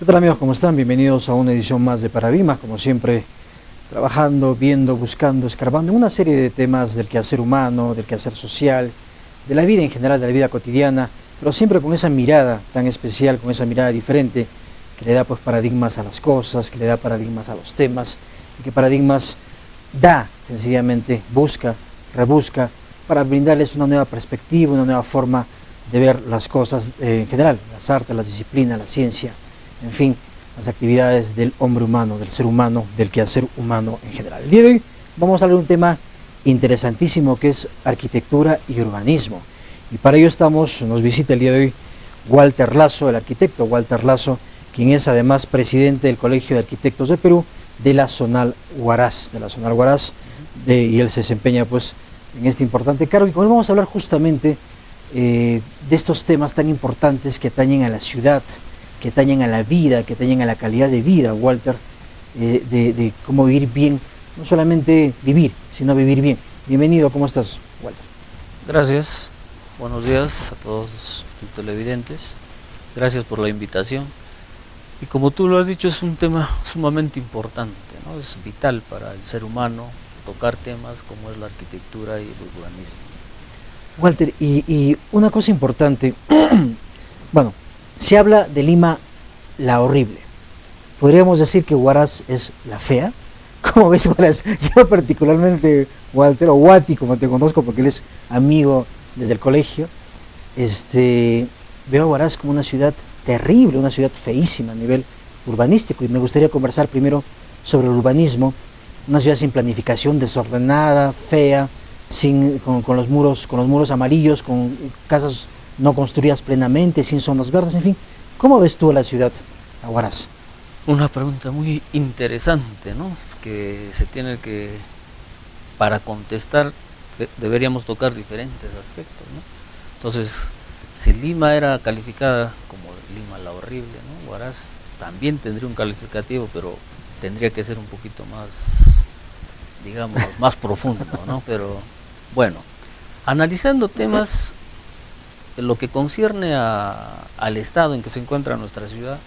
¿Qué tal amigos? ¿Cómo están? Bienvenidos a una edición más de Paradigmas, como siempre, trabajando, viendo, buscando, escarbando en una serie de temas del quehacer humano, del quehacer social, de la vida en general, de la vida cotidiana, pero siempre con esa mirada tan especial, con esa mirada diferente, que le da pues paradigmas a las cosas, que le da paradigmas a los temas, y que paradigmas da, sencillamente, busca, rebusca, para brindarles una nueva perspectiva, una nueva forma de ver las cosas en general, las artes, las disciplinas, la ciencia, en fin, las actividades del hombre humano, del ser humano, del quehacer humano en general. El día de hoy vamos a hablar de un tema interesantísimo que es arquitectura y urbanismo. Y para ello nos visita el día de hoy Walter Lazo, el arquitecto Walter Lazo, quien es además presidente del Colegio de Arquitectos del Perú, de la Zonal Huaraz, y él se desempeña pues en este importante cargo. Y con él vamos a hablar justamente de estos temas tan importantes que atañen a la ciudad, que atañen a la vida, que atañen a la calidad de vida, Walter, de cómo vivir bien, no solamente vivir, sino vivir bien. Bienvenido, ¿cómo estás, Walter? Gracias, buenos días a todos tus televidentes, gracias por la invitación. Y como tú lo has dicho, es un tema sumamente importante, ¿no? Es vital para el ser humano tocar temas como es la arquitectura y el urbanismo. Walter, y una cosa importante, bueno, se habla de Lima la horrible. ¿Podríamos decir que Huaraz es la fea? ¿Cómo ves Huaraz? Yo particularmente, Walter, o Wati, como te conozco, porque él es amigo desde el colegio, veo a Huaraz como una ciudad terrible, una ciudad feísima a nivel urbanístico, y me gustaría conversar primero sobre el urbanismo, una ciudad sin planificación, desordenada, fea, con los muros amarillos, con casas no construidas plenamente, sin zonas verdes, en fin. ¿Cómo ves tú a la ciudad, a Huaraz? Una pregunta muy interesante, ¿no? Que se tiene que, para contestar, deberíamos tocar diferentes aspectos, ¿no? Entonces, si Lima era calificada como Lima la horrible, ¿no? Huaraz también tendría un calificativo, pero tendría que ser un poquito más, digamos, más profundo, ¿no? Pero bueno, analizando temas, lo que concierne al estado en que se encuentra nuestra ciudad,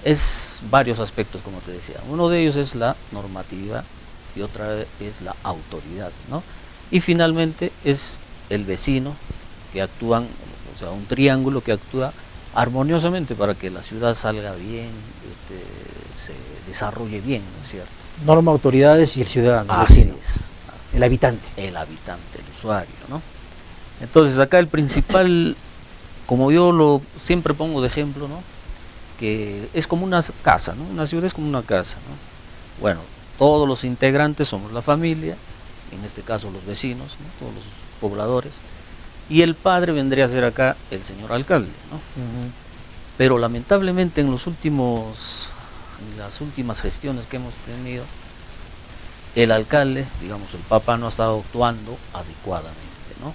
es varios aspectos, como te decía. Uno de ellos es la normatividad y otra es la autoridad, ¿no? Y finalmente es el vecino, que actúan, o sea, un triángulo que actúa armoniosamente para que la ciudad salga bien, se desarrolle bien, ¿no es cierto? Norma, autoridades y el ciudadano, el Así vecino, el es, habitante. el habitante, el usuario, ¿no? Entonces acá el principal, como yo lo siempre pongo de ejemplo, ¿no? Que es como una casa, ¿no? Una ciudad es como una casa, ¿no? Bueno, todos los integrantes somos la familia, en este caso los vecinos, ¿no? Todos los pobladores, y el padre vendría a ser acá el señor alcalde, ¿no? Pero lamentablemente en las últimas gestiones que hemos tenido, el alcalde, digamos el Papa, no ha estado actuando adecuadamente, ¿no?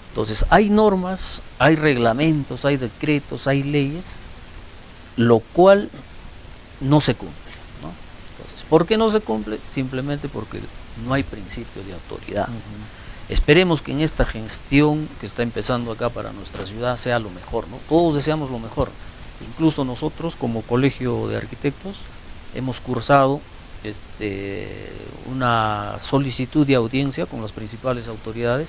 Entonces hay normas, hay reglamentos, hay decretos, hay leyes, lo cual no se cumple, ¿no? Entonces, ¿por qué no se cumple? Simplemente porque no hay principio de autoridad. Esperemos que en esta gestión que está empezando acá para nuestra ciudad sea lo mejor, ¿no? Todos deseamos lo mejor. Incluso nosotros como Colegio de Arquitectos hemos cursado una solicitud de audiencia con las principales autoridades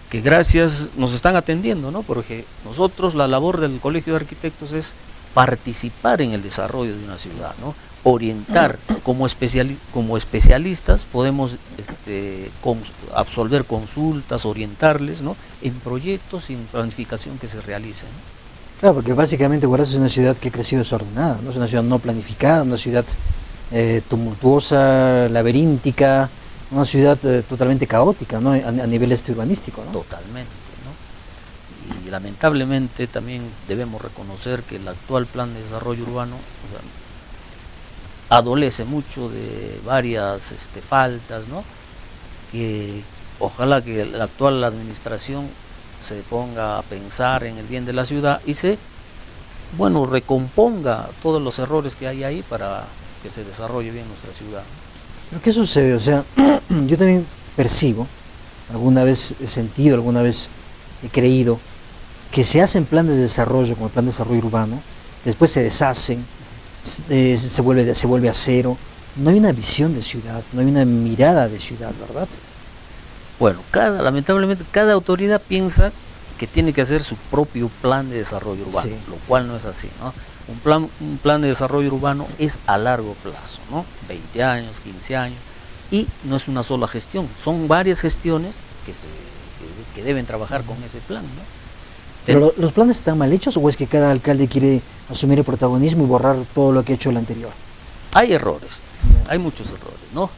que gracias nos están atendiendo, ¿no? Porque nosotros, la labor del Colegio de Arquitectos es participar en el desarrollo de una ciudad, ¿no? Orientar, como especialistas podemos absolver consultas, orientarles, ¿no? En proyectos y en planificación que se realicen, ¿no? Claro, porque básicamente Huaraz es una ciudad que ha crecido desordenada, ¿no? Es una ciudad no planificada, una ciudad tumultuosa, laberíntica, una ciudad totalmente caótica, ¿no? A nivel urbanístico, ¿no? Totalmente, ¿no? Y lamentablemente también debemos reconocer que el actual plan de desarrollo urbano, o sea, adolece mucho de varias faltas, ¿no? Que ojalá que la actual administración se ponga a pensar en el bien de la ciudad y recomponga todos los errores que hay ahí para que se desarrolle bien nuestra ciudad. ¿Pero qué sucede? O sea, yo también percibo, alguna vez he sentido, alguna vez he creído que se hacen planes de desarrollo, como el plan de desarrollo urbano, después se deshacen, se vuelve acero. No hay una visión de ciudad, no hay una mirada de ciudad, ¿verdad? Bueno, lamentablemente cada autoridad piensa que tiene que hacer su propio plan de desarrollo urbano, Sí. lo cual no es así, ¿no? Un plan de desarrollo urbano es a largo plazo, ¿no? 20 años, 15 años, y no es una sola gestión, son varias gestiones que deben trabajar con ese plan, ¿no? Pero ¿los planes están mal hechos o es que cada alcalde quiere asumir el protagonismo y borrar todo lo que ha hecho el anterior? Hay errores, hay muchos errores, ¿no?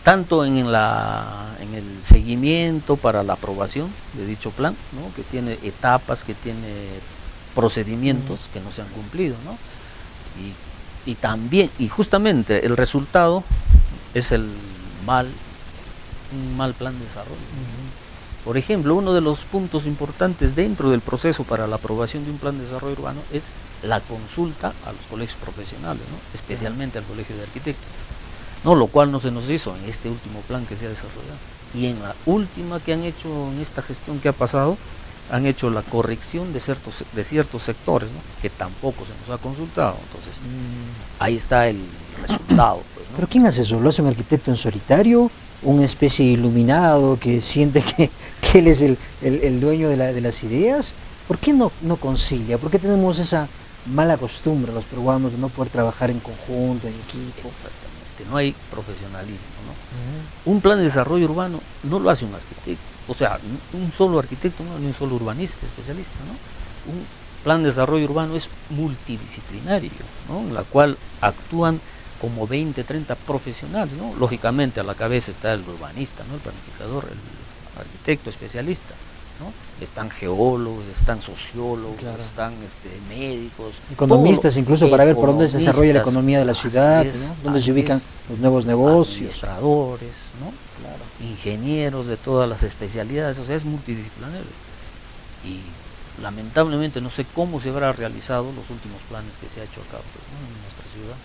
Tanto en el seguimiento para la aprobación de dicho plan, ¿no? Que tiene etapas, que tiene procedimientos que no se han cumplido, ¿no? Y también, y justamente el resultado es un mal plan de desarrollo. Por ejemplo, uno de los puntos importantes dentro del proceso para la aprobación de un plan de desarrollo urbano es la consulta a los colegios profesionales, ¿no? Especialmente al Colegio de Arquitectos, ¿no? Lo cual no se nos hizo en este último plan que se ha desarrollado. Y en la última que han hecho, en esta gestión que ha pasado, han hecho la corrección de ciertos sectores, ¿no? Que tampoco se nos ha consultado. Entonces, ahí está el resultado, pues, ¿no? ¿Pero quién hace eso? ¿Lo hace un arquitecto en solitario? ¿Una especie de iluminado que siente que él es el dueño de las ideas? ¿Por qué no concilia? ¿Por qué tenemos esa mala costumbre los peruanos de no poder trabajar en conjunto, en equipo? Exactamente, no hay profesionalismo, ¿no? Un plan de desarrollo urbano no lo hace un arquitecto, o sea, un solo arquitecto, no, ni un solo urbanista, especialista, ¿no? Un plan de desarrollo urbano es multidisciplinario, ¿no? En la cual actúan como 20, 30 profesionales, ¿no? Lógicamente a la cabeza está el urbanista, ¿no? El planificador, el arquitecto especialista, ¿no? Están geólogos, están sociólogos, Claro. están médicos, Economistas incluso para ver por dónde se desarrolla la economistas, economía de la así ciudad, es, ¿no? Dónde así se ubican es, los nuevos negocios. administradores, ¿no? Claro. Ingenieros de todas las especialidades, o sea, es multidisciplinario. Y lamentablemente no sé cómo se habrá realizado los últimos planes que se ha hecho acá, pues, ¿no? En nuestra ciudad.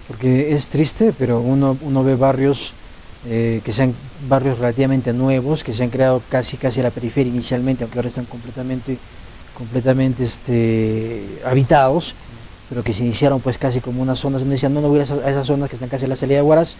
Porque es triste, pero uno ve barrios que sean barrios relativamente nuevos, que se han creado casi a la periferia inicialmente, aunque ahora están completamente habitados, pero que se iniciaron pues casi como unas zonas donde decían no voy a esas zonas que están casi a la salida de Huaraz,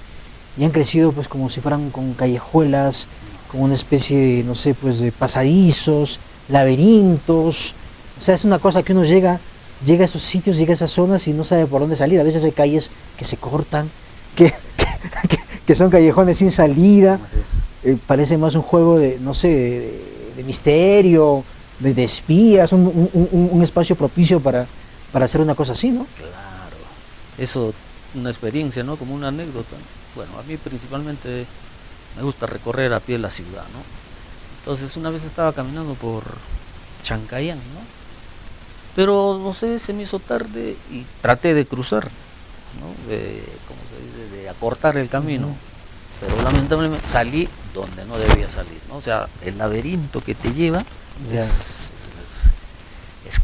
y han crecido pues como si fueran con callejuelas, con una especie de, no sé, pues de pasadizos, laberintos. O sea, es una cosa que uno llega a esos sitios, llega a esas zonas y no sabe por dónde salir. A veces hay calles que se cortan, que son callejones sin salida. Así es. Parece más un juego de, no sé, de misterio, de espías, un espacio propicio para hacer una cosa así, ¿no? Claro, eso, una experiencia, ¿no? Como una anécdota. Bueno, a mí principalmente me gusta recorrer a pie la ciudad, ¿no? Entonces una vez estaba caminando por Chancayán, ¿no? Pero no sé, se me hizo tarde y traté de cruzar, ¿no? ¿Cómo se dice? De acortar el camino. Pero lamentablemente salí donde no debía salir, ¿no? O sea, el laberinto que te lleva Ya. es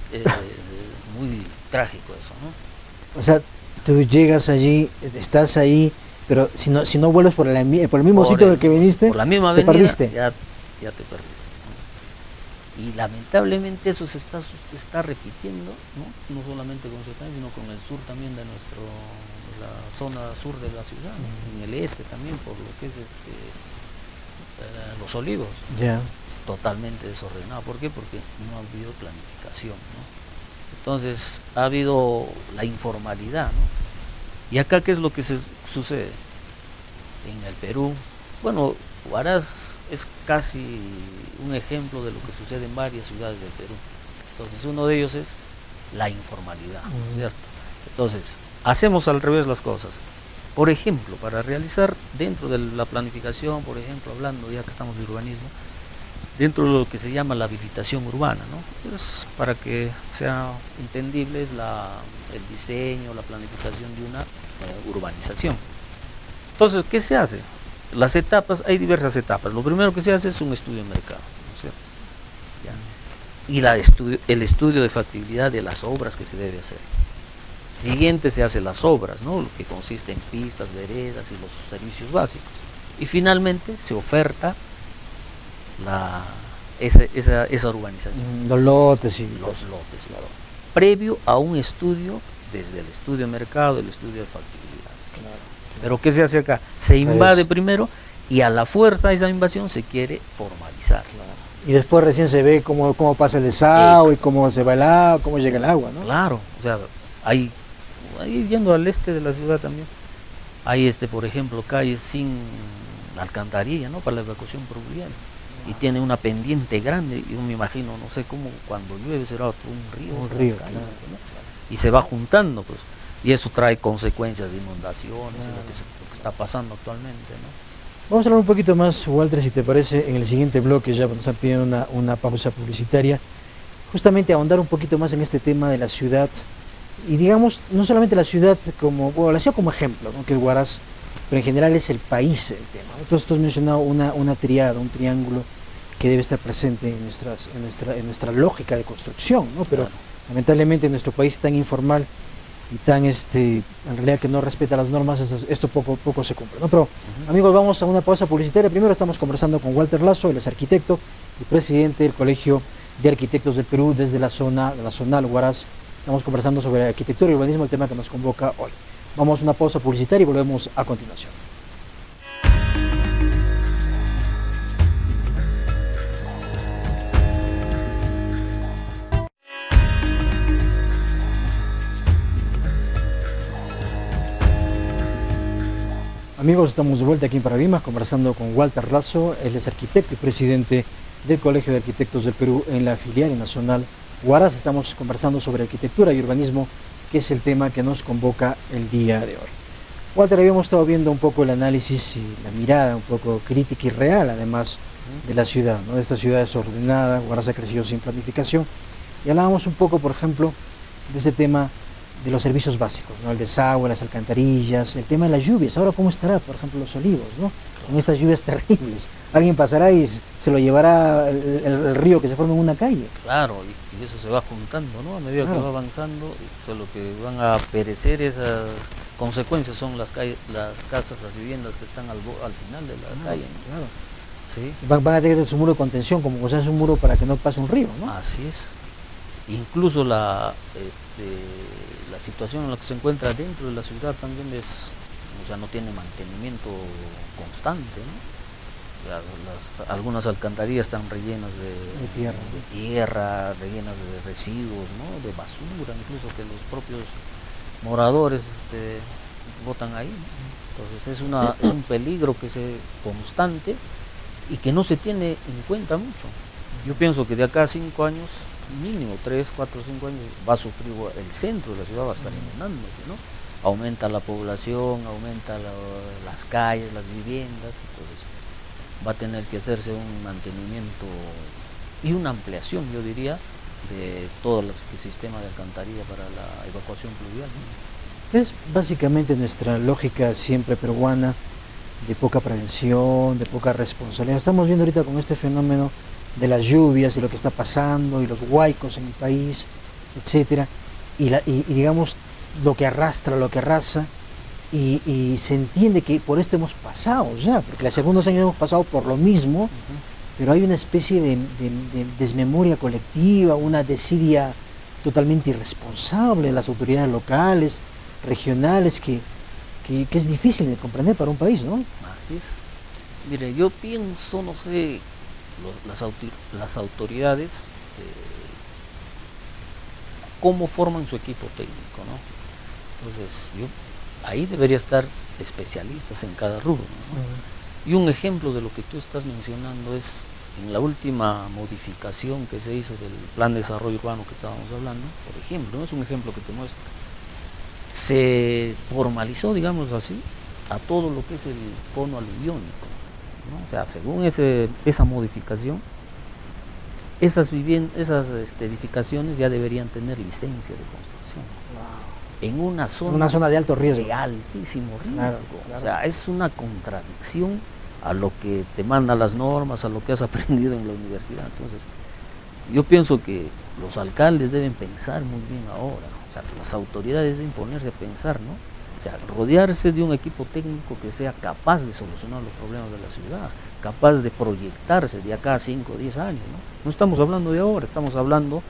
muy trágico eso, ¿no? O sea, tú llegas allí, estás ahí, pero si no vuelves por el mismo sitio del que viniste, por la misma te avenida, perdiste. ya te perdiste, ¿no? Y lamentablemente eso se está repitiendo, ¿no? No solamente con Ciudad, sino con el sur también de la zona sur de la ciudad, ¿no? En el este también, por lo que es Los Olivos. Ya. Totalmente desordenado. ¿Por qué? Porque no ha habido planificación, ¿no? Entonces ha habido la informalidad, ¿no? Y acá, ¿qué es lo que sucede? En el Perú, bueno, Huaraz es casi un ejemplo de lo que sucede en varias ciudades del Perú. Entonces uno de ellos es la informalidad, ¿cierto? Entonces hacemos al revés las cosas. Por ejemplo, para realizar dentro de la planificación, por ejemplo, hablando ya que estamos de urbanismo, dentro de lo que se llama la habilitación urbana, ¿no? Pues, para que sea entendible es el diseño, la planificación de una urbanización. Entonces, ¿qué se hace? Las etapas, hay diversas etapas. Lo primero que se hace es un estudio de mercado, ¿no es cierto? Ya. Y el estudio de factibilidad de las obras que se debe hacer. Siguiente se hace las obras, ¿no? Lo que consiste en pistas, veredas y los servicios básicos. Y finalmente se oferta esa urbanización. Los lotes y Los lotes, claro. Previo a un estudio desde el estudio de mercado, el estudio de factibilidad. Claro. Pero ¿qué se hace acá? Se invade Pues, primero y a la fuerza de esa invasión se quiere formalizar. y después recién se ve cómo pasa el desagüe, cómo se va el agua, cómo llega el agua, ¿no? Claro, o sea, ahí yendo al este de la ciudad también, hay por ejemplo, calles sin alcantarilla, ¿no? Para la evacuación pluvial. Y tiene una pendiente grande, yo me imagino, no sé cómo cuando llueve será un río. Un río, calles, claro. ¿no? Y se va juntando, pues, y eso trae consecuencias de inundaciones, lo que está pasando actualmente, ¿no? Vamos a hablar un poquito más, Walter, si te parece, en el siguiente bloque, ya nos han pedido una pausa publicitaria, justamente ahondar un poquito más en este tema de la ciudad, y digamos, no solamente la ciudad como, bueno, la ciudad como ejemplo, ¿no? Que es Huaraz, pero en general es el país el tema, ¿no? Entonces tú has mencionado una triada, un triángulo que debe estar presente en nuestra lógica de construcción, ¿no? Pero Claro. lamentablemente en nuestro país tan informal y tan en realidad que no respeta las normas, esto poco se cumple, ¿no? Pero amigos, vamos a una pausa publicitaria. Primero estamos conversando con Walter Lazo, él es arquitecto y presidente del Colegio de Arquitectos del Perú desde la zonal Huaraz. Estamos conversando sobre arquitectura y urbanismo, el tema que nos convoca hoy. Vamos a una pausa publicitaria y volvemos a continuación. Amigos, estamos de vuelta aquí en Paradigmas conversando con Walter Lazo, él es arquitecto y presidente del Colegio de Arquitectos del Perú en la filial nacional Huaraz. Estamos conversando sobre arquitectura y urbanismo, que es el tema que nos convoca el día de hoy. Walter, habíamos estado viendo un poco el análisis y la mirada un poco crítica y real, además de la ciudad, ¿no? De esta ciudad desordenada. Huaraz ha crecido sin planificación, y hablábamos un poco, por ejemplo, de ese tema de los servicios básicos, ¿no? El desagüe, las alcantarillas, el tema de las lluvias. Ahora, ¿cómo estará, por ejemplo, Los Olivos, ¿no? Con estas lluvias terribles. Alguien pasará y se lo llevará el río que se forma en una calle. Claro, y eso se va juntando, ¿no? A medida Claro. que va avanzando, lo que van a perecer esas consecuencias son las calles, las casas, las viviendas que están al final de la calle, ¿no? Claro. Sí, Van a tener su muro de contención, como se hace un muro para que no pase un río, ¿no? así es. Incluso la situación en la que se encuentra dentro de la ciudad también no tiene mantenimiento constante, ¿no? Algunas alcantarillas están rellenas de tierra, rellenas de residuos, ¿no? De basura, incluso que los propios moradores botan ahí, ¿no? Entonces es un peligro constante y que no se tiene en cuenta mucho. Yo pienso que de acá a 5 años, mínimo 3, 4, 5 años, va a sufrir el centro de la ciudad, va a estar inundándose, ¿no? Aumenta la población, aumenta las calles, las viviendas, entonces va a tener que hacerse un mantenimiento y una ampliación, yo diría, de todo el sistema de alcantarilla para la evacuación pluvial, ¿no? Es básicamente nuestra lógica siempre peruana de poca prevención, de poca responsabilidad. Estamos viendo ahorita con este fenómeno de las lluvias y lo que está pasando y los huaicos en el país, etcétera, y digamos lo que arrastra, lo que arrasa, y se entiende que por esto hemos pasado ya, porque hace algunos años hemos pasado por lo mismo, pero hay una especie de desmemoria colectiva, una desidia totalmente irresponsable de las autoridades locales, regionales, que es difícil de comprender para un país, ¿no? Así es. Mire, yo pienso, no sé, las autoridades, cómo forman su equipo técnico, ¿no? Entonces, ahí debería estar especialistas en cada rubro, ¿no? Y un ejemplo de lo que tú estás mencionando es en la última modificación que se hizo del Plan de Desarrollo Urbano que estábamos hablando, por ejemplo, ¿no? Es un ejemplo que te muestra. Se formalizó, digamos así, a todo lo que es el cono aluviónico, ¿no? O sea, según esa modificación, esas edificaciones ya deberían tener licencia de construcción. En una zona de alto riesgo. De altísimo riesgo. Claro. O sea, es una contradicción a lo que te mandan las normas, a lo que has aprendido en la universidad. Entonces, yo pienso que los alcaldes deben pensar muy bien ahora. O sea, que las autoridades deben ponerse a pensar, ¿no? O sea, rodearse de un equipo técnico que sea capaz de solucionar los problemas de la ciudad, capaz de proyectarse de acá a 5 o 10 años, ¿no? No estamos hablando de ahora, estamos hablando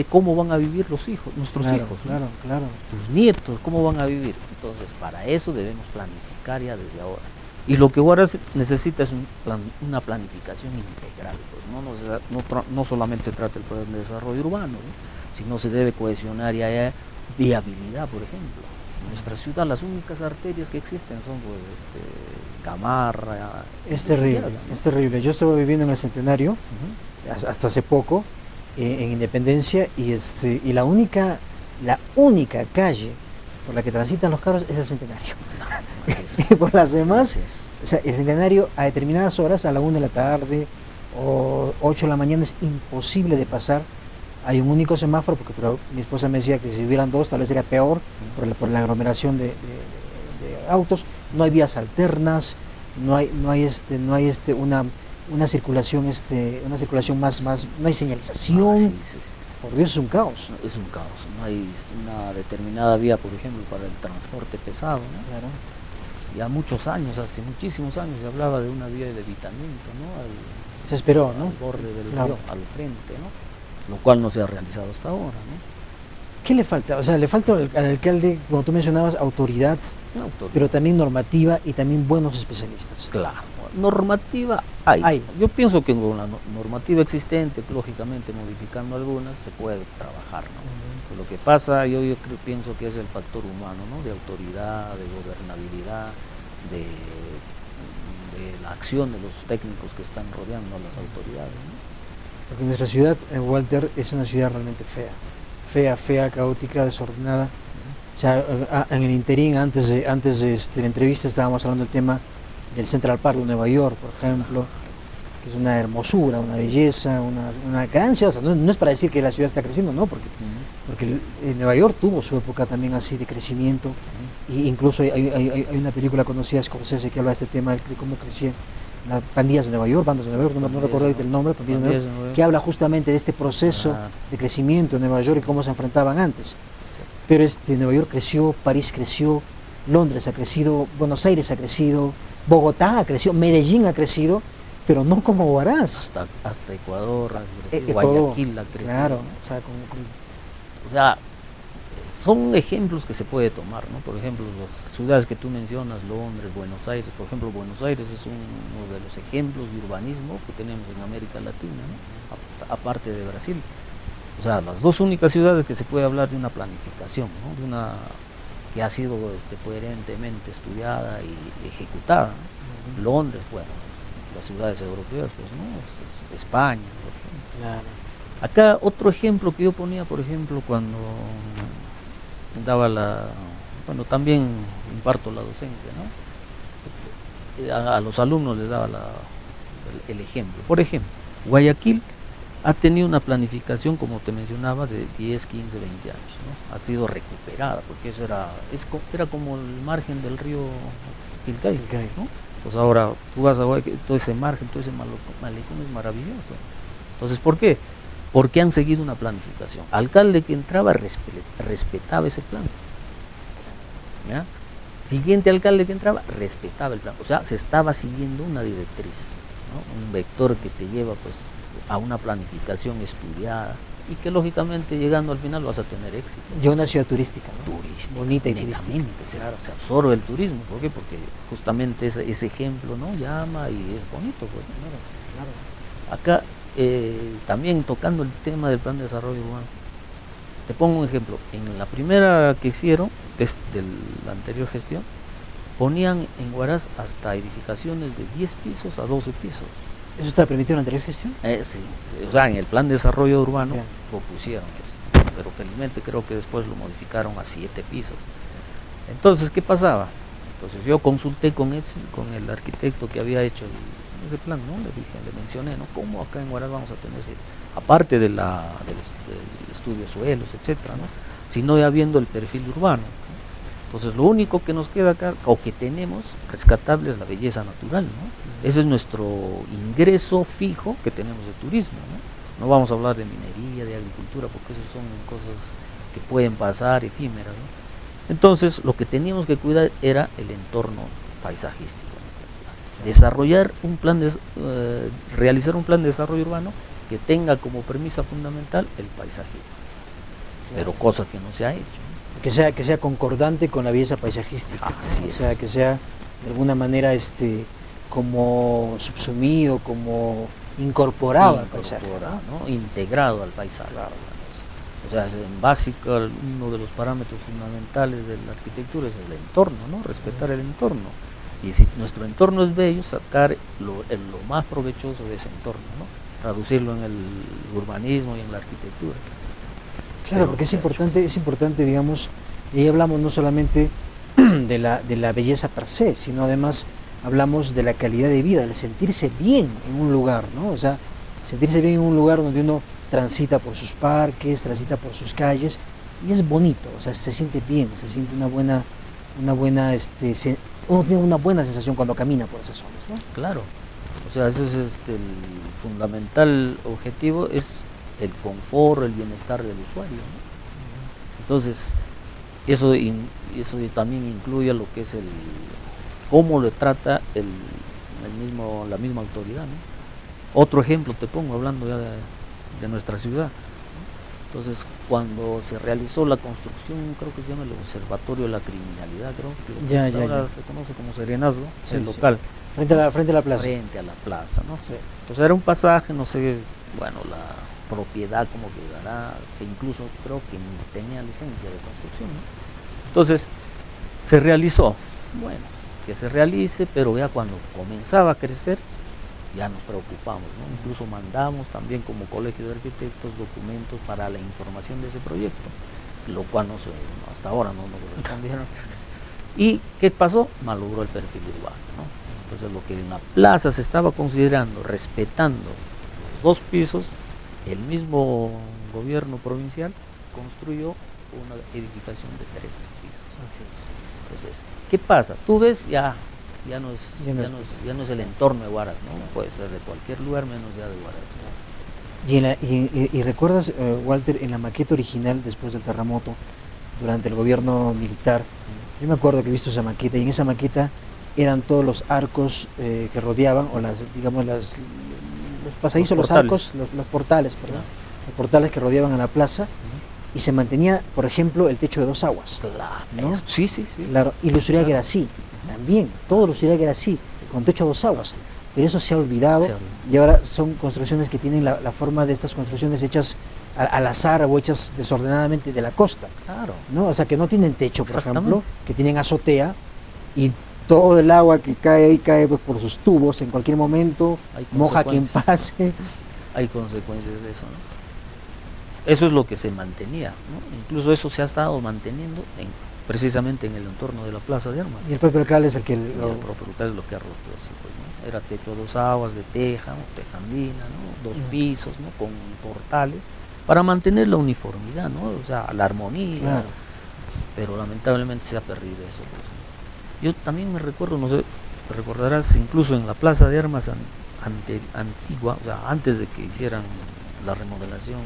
¿Cómo van a vivir los hijos, nuestros claro, hijos? claro, ¿no? claro. Tus nietos, ¿cómo van a vivir? Entonces, para eso debemos planificar ya desde ahora. Y lo que ahora necesita es una planificación integral, pues, no solamente se trata del plan de desarrollo urbano, ¿no? Sino se debe cohesionar ya viabilidad, por ejemplo. En nuestra ciudad las únicas arterias que existen son pues, Gamarra. Es terrible, ¿no? Es terrible. Yo estaba viviendo en el Centenario, hasta hace poco, en Independencia, y la única calle por la que transitan los carros es el Centenario. Y por las demás, o sea, el Centenario a determinadas horas, a la 1 de la tarde o 8 de la mañana, es imposible de pasar. Hay un único semáforo, pero mi esposa me decía que si hubieran dos tal vez sería peor por la aglomeración de autos. No hay vías alternas, no hay una circulación más, no hay señalización. Sí. Por Dios, es un caos. Es un caos, no hay una determinada vía, por ejemplo, para el transporte pesado, ¿no? Claro. Ya muchos años, hace muchísimos años, se hablaba de una vía de evitamiento, ¿no? Se esperó, ¿no? Al borde del claro. río, al frente, ¿no? Lo cual no se ha realizado hasta ahora, ¿no? ¿Qué le falta? O sea, le falta al alcalde, como tú mencionabas, autoridad, pero también normativa y también buenos especialistas. Claro, normativa hay. Yo pienso que con la normativa existente, lógicamente modificando algunas, se puede trabajar, ¿no? Lo que pasa, yo pienso que es el factor humano, ¿no? De autoridad, de gobernabilidad, de la acción de los técnicos que están rodeando a las autoridades, ¿no? Porque nuestra ciudad, Walter, es una ciudad realmente fea, caótica, desordenada. O sea, en el interín, antes de la entrevista, estábamos hablando del tema del Central Park de Nueva York, por ejemplo, que es una hermosura, una belleza, una gran ciudad. O sea, no es para decir que la ciudad está creciendo, no, porque Nueva York tuvo su época también así de crecimiento, y incluso hay una película conocida de Scorsese que habla de este tema, de cómo crecían las pandillas de Nueva York, bandas de Nueva York, no recuerdo ahorita el nombre, pandillas de Nueva York, que habla justamente de este proceso de crecimiento de Nueva York y cómo se enfrentaban antes. Pero Nueva York creció, París creció, Londres ha crecido, Buenos Aires ha crecido, Bogotá ha crecido, Medellín ha crecido, pero no como Huaraz. Hasta Ecuador, Guayaquil ha crecido. Claro, ¿no? O sea, son ejemplos que se puede tomar, ¿no? Por ejemplo, las ciudades que tú mencionas, Londres, Buenos Aires, por ejemplo, Buenos Aires es uno de los ejemplos de urbanismo que tenemos en América Latina, ¿no? Aparte de Brasil. O sea, las dos únicas ciudades que se puede hablar de una planificación, ¿no? De una que ha sido coherentemente estudiada y ejecutada, ¿no? Londres, bueno, las ciudades europeas, pues, ¿no? España, por ejemplo. Claro. Acá otro ejemplo que yo ponía, por ejemplo, cuando daba bueno, también imparto la docencia, ¿no? A los alumnos les daba el ejemplo. Por ejemplo, Guayaquil ha tenido una planificación, como te mencionaba, de 10, 15, 20 años, ¿no? Ha sido recuperada, porque eso era como el margen del río Pilcay, ¿no? Pues ahora tú vas a Guayaquil, todo ese margen, todo ese malecón es maravilloso. Entonces, ¿por qué? Porque han seguido una planificación. Alcalde que entraba respetaba ese plan, ¿ya? Siguiente alcalde que entraba respetaba el plan. O sea, se estaba siguiendo una directriz, ¿no? Un vector que te lleva pues a una planificación estudiada y que lógicamente llegando al final vas a tener éxito. Ya una ciudad turística, ¿no? Turística, bonita y turística. Claro. Se absorbe el turismo. ¿Por qué? Porque justamente ese ejemplo, ¿no? Llama y es bonito, pues. Claro. Acá también tocando el tema del plan de desarrollo urbano, te pongo un ejemplo. En la primera que hicieron, desde la anterior gestión, ponían en Huaraz hasta edificaciones de 10 pisos a 12 pisos. ¿Eso está permitido en la anterior gestión? Sí, o sea, en el plan de desarrollo urbano propusieron eso, pero felizmente creo que después lo modificaron a 7 pisos. Entonces, ¿qué pasaba? Entonces yo consulté con el arquitecto que había hecho ese plan, ¿no? Le mencioné, ¿no? ¿Cómo acá en Huaraz vamos a tener ese, aparte del estudio de suelos, etcétera, ¿no? Sino ya viendo el perfil urbano. Entonces lo único que nos queda acá, o que tenemos rescatable, es la belleza natural, ¿no? Ese es nuestro ingreso fijo que tenemos de turismo, ¿no? No vamos a hablar de minería, de agricultura, porque esas son cosas que pueden pasar, efímeras, ¿no? Entonces lo que teníamos que cuidar era el entorno paisajístico. Desarrollar un plan realizar un plan de desarrollo urbano que tenga como premisa fundamental el paisajismo, pero cosa que no se ha hecho, ¿no? Que sea concordante con la belleza paisajística, ¿no? O sea, que sea de alguna manera como subsumido, como incorporado al paisaje, ¿no? Integrado al paisaje. Claro. O sea, en básica, uno de los parámetros fundamentales de la arquitectura es el entorno, ¿no? Respetar el entorno. Y si nuestro entorno es bello, sacar lo más provechoso de ese entorno, ¿no? Traducirlo en el urbanismo y en la arquitectura. Claro, porque es importante, digamos, y ahí hablamos no solamente de la belleza per se, sino además hablamos de la calidad de vida, de sentirse bien en un lugar, ¿no? O sea, sentirse bien en un lugar donde uno transita por sus parques, transita por sus calles, y es bonito, o sea, se siente bien, se siente uno tiene una buena sensación cuando camina por esas zonas, ¿no? Claro, o sea, ese es el fundamental objetivo, es el confort, el bienestar del usuario, ¿no? Entonces, eso también incluye lo que es cómo le trata la misma autoridad, ¿no? Otro ejemplo te pongo, hablando ya de nuestra ciudad. Entonces, cuando se realizó la construcción, creo que se llama el Observatorio de la Criminalidad, creo que ahora se conoce como Serenazgo, sí, el local. Frente a la plaza. Frente a la plaza, ¿no? Sí. Entonces era un pasaje, no sé, bueno, la propiedad como quedará, que incluso creo que ni tenía licencia de construcción, ¿no? Entonces, se realizó, bueno, que se realice, pero ya cuando comenzaba a crecer, ya nos preocupamos, ¿no? Incluso mandamos también como colegio de arquitectos documentos para la información de ese proyecto, lo cual hasta ahora no nos respondieron. ¿Y qué pasó? Malogró el perfil urbano, ¿no? Entonces, lo que en la plaza se estaba considerando, respetando los 2 pisos, el mismo gobierno provincial construyó una edificación de 3 pisos. Así es. Entonces, ¿qué pasa? Tú ves, ya no es el entorno de Huaraz, ¿no? Puede ser de cualquier lugar menos ya de Huaraz, ¿no? Y recuerdas, Walter, en la maqueta original después del terremoto, durante el gobierno militar, yo me acuerdo que he visto esa maqueta, y en esa maqueta eran todos los arcos que rodeaban, o los pasadizos, los arcos, los portales, perdón, los portales que rodeaban a la plaza, y se mantenía, por ejemplo, el techo de 2 aguas. Claro, ¿no? Sí. Claro, y Lusuriaga era así, también, todo Lusuriaga era así, con techo de 2 aguas. Pero eso se ha olvidado, y ahora son construcciones que tienen la forma de estas construcciones hechas al azar o hechas desordenadamente de la costa. Claro. ¿No? O sea, que no tienen techo, por ejemplo, que tienen azotea, y todo el agua que cae ahí cae pues, por sus tubos en cualquier momento, moja a quien pase. Hay consecuencias de eso, ¿no? Eso es lo que se mantenía, ¿no? Incluso eso se ha estado manteniendo precisamente en el entorno de la Plaza de Armas. Y el propio alcalde es el que el propio alcalde es lo que ha roto eso, pues, ¿no? Era techo 2 aguas de teja, ¿no? Tejandina, ¿no? 2 pisos, ¿no? Con portales, para mantener la uniformidad, ¿no? O sea, la armonía. Claro. Pero lamentablemente se ha perdido eso, pues. Yo también me recuerdo, no sé, te recordarás, incluso en la Plaza de Armas antigua, o sea, antes de que hicieran la remodelación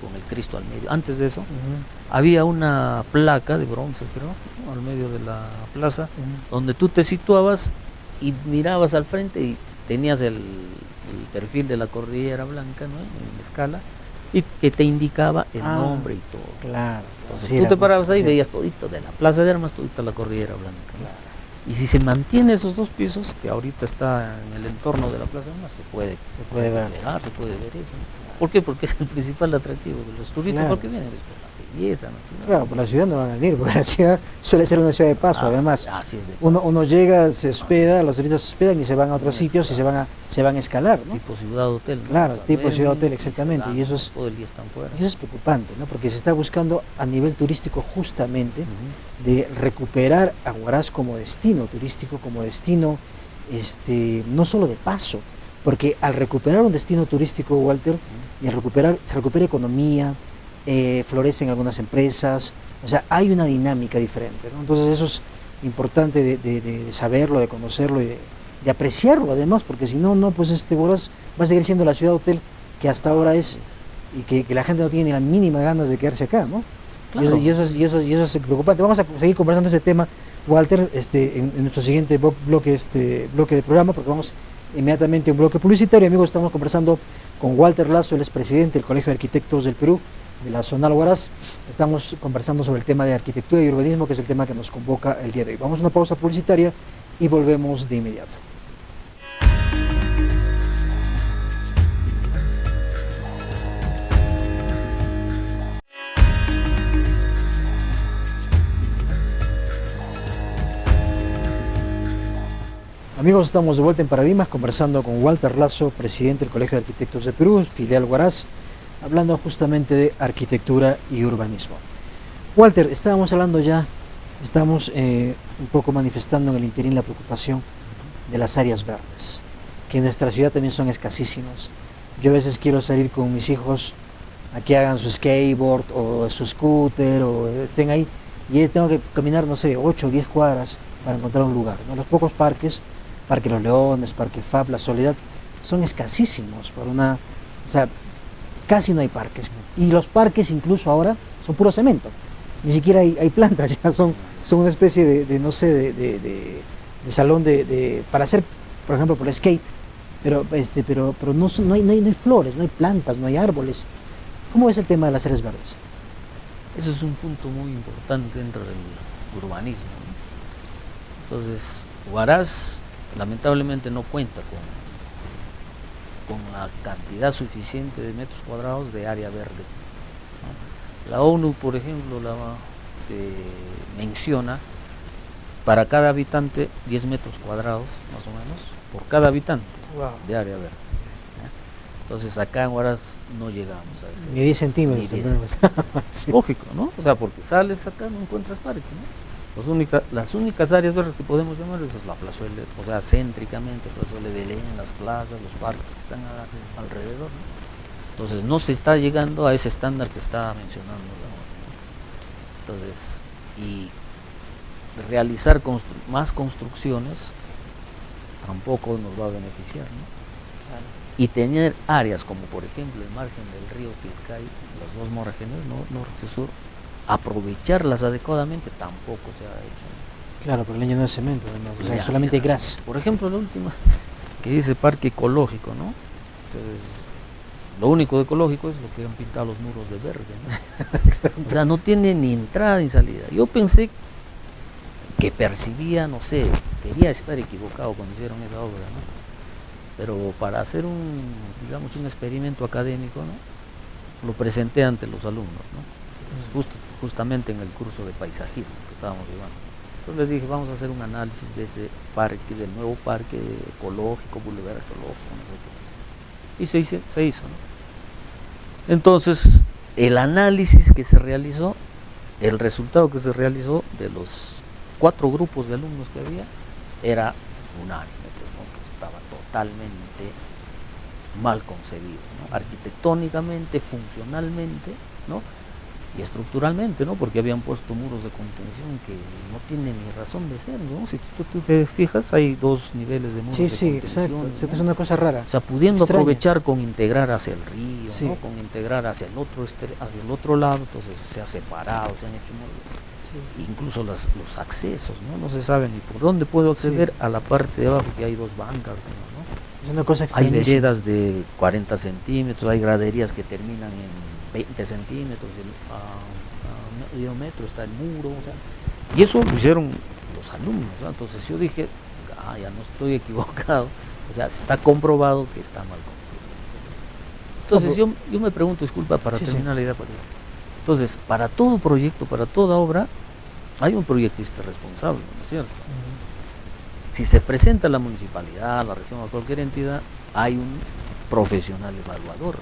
con el Cristo al medio, antes de eso, había una placa de bronce, creo, ¿no? Al medio de la plaza, donde tú te situabas y mirabas al frente y tenías el perfil de la Cordillera Blanca, ¿no? En escala, y que te indicaba el nombre y todo. Claro. Entonces sí, tú te parabas ahí y veías todito de la Plaza de Armas, todita la Cordillera Blanca, ¿no? Claro. Y si se mantiene esos 2 pisos, que ahorita está en el entorno de la Plaza de Armas, se puede ver eso, ¿no? ¿Por qué? Porque es el principal atractivo de los turistas, Claro. porque vienen por la belleza, ¿no? Claro, por la ciudad no van a venir, porque la ciudad suele ser una ciudad de paso, además. Uno llega, se hospeda, los turistas se hospedan y se van a otros sitios y se van a escalar, ¿no? Tipo ciudad hotel, ¿no? Claro, tipo ciudad hotel, exactamente. Y eso es, todo el día están fuera. y eso es preocupante, ¿no? Porque se está buscando a nivel turístico justamente de recuperar a Huaraz como destino turístico, como destino no solo de paso, porque al recuperar un destino turístico, Walter, y se recupera economía, florecen algunas empresas, o sea, hay una dinámica diferente, ¿no? Entonces eso es importante de saberlo, de conocerlo y de apreciarlo además, porque si no, pues Huaraz va a seguir siendo la ciudad hotel que hasta ahora es, y que la gente no tiene ni la mínima ganas de quedarse acá, ¿no? Claro. Y eso es preocupante. Vamos a seguir conversando ese tema, Walter, en nuestro siguiente bloque de programa, porque vamos inmediatamente un bloque publicitario. Amigos, estamos conversando con Walter Lazo, el expresidente del Colegio de Arquitectos del Perú, de la zona Huaraz. Estamos conversando sobre el tema de arquitectura y urbanismo, que es el tema que nos convoca el día de hoy. Vamos a una pausa publicitaria y volvemos de inmediato. Amigos, estamos de vuelta en Paradigmas conversando con Walter Lazo, presidente del Colegio de Arquitectos de Perú, filial Huaraz, hablando justamente de arquitectura y urbanismo. Walter, estábamos hablando ya, estamos un poco manifestando en el interín la preocupación de las áreas verdes, que en nuestra ciudad también son escasísimas. Yo a veces quiero salir con mis hijos a que hagan su skateboard o su scooter o estén ahí, y tengo que caminar, no sé, 8 o 10 cuadras para encontrar un lugar, ¿no? Los pocos parques, Parque Los Leones, Parque FAB, La Soledad, son escasísimos o sea, casi no hay parques. Y los parques incluso ahora son puro cemento. Ni siquiera hay plantas, ya son una especie no sé, de salón para hacer, por ejemplo, por el skate, pero no hay flores, no hay plantas, no hay árboles. ¿Cómo es el tema de las áreas verdes? Eso es un punto muy importante dentro del urbanismo, ¿no? Entonces, Huaraz lamentablemente no cuenta con la cantidad suficiente de metros cuadrados de área verde, ¿no? La ONU, por ejemplo, menciona para cada habitante 10 metros cuadrados, más o menos, por cada habitante. Wow. De área verde, ¿no? Entonces acá en Huaraz no llegamos a ese. Ni 10 centímetros. Ni 10. Sí. Lógico, ¿no? O sea, porque sales acá no encuentras parque, ¿no? Las únicas áreas verdes que podemos llamar es la plazuela, o sea, céntricamente, plazuela de Belén, las plazas, los parques que están alrededor, ¿no? Entonces no se está llegando a ese estándar que está mencionando la ONU, ¿no? Entonces, y realizar más construcciones tampoco nos va a beneficiar, ¿no? Claro. Y tener áreas como por ejemplo el margen del río Pilcay, los dos márgenes, norte y sur, aprovecharlas adecuadamente tampoco se ha hecho. Claro, pero el leño no es cemento, además, o sea, solamente hay grasa. Por ejemplo, la última que dice parque ecológico, ¿no? Entonces, lo único de ecológico es lo que han pintado los muros de verde, ¿no? O sea, no tiene ni entrada ni salida. Yo pensé que percibía, no sé, quería estar equivocado cuando hicieron esa obra, ¿no? Pero para hacer un experimento académico, ¿no? Lo presenté ante los alumnos, ¿no? Justamente en el curso de paisajismo que estábamos llevando. Entonces les dije, vamos a hacer un análisis de ese parque, del nuevo parque ecológico, Boulevard Ecológico, no sé qué. Y se hizo, ¿no? Entonces, el análisis que se realizó, el resultado que se realizó de los 4 grupos de alumnos que había, era unánime, ¿no? Que estaba totalmente mal concebido, ¿no? Arquitectónicamente, funcionalmente, ¿no? Y estructuralmente, ¿no? Porque habían puesto muros de contención que no tienen ni razón de ser, ¿no? Si tú te fijas, hay 2 niveles de muros de contención. Sí, exacto. ¿No? Es una cosa rara. O sea, pudiendo aprovechar con integrar hacia el río, sí, ¿no? Con integrar hacia el otro lado, entonces se ha separado, se han hecho incluso los accesos, ¿no? No se sabe ni por dónde puedo acceder a la parte de abajo, que hay 2 bancas, ¿no? Es una cosa extrañísima. Hay veredas de 40 centímetros, hay graderías que terminan en 20 centímetros, a medio metro está el muro, o sea, y eso lo hicieron los alumnos, ¿no? Entonces yo dije, ya no estoy equivocado, o sea, está comprobado que está mal construido. Entonces yo me pregunto, disculpa, para terminar la idea, entonces, para todo proyecto, para toda obra, hay un proyectista responsable, ¿no es cierto? Si se presenta a la municipalidad, a la región, a cualquier entidad, hay un profesional evaluador,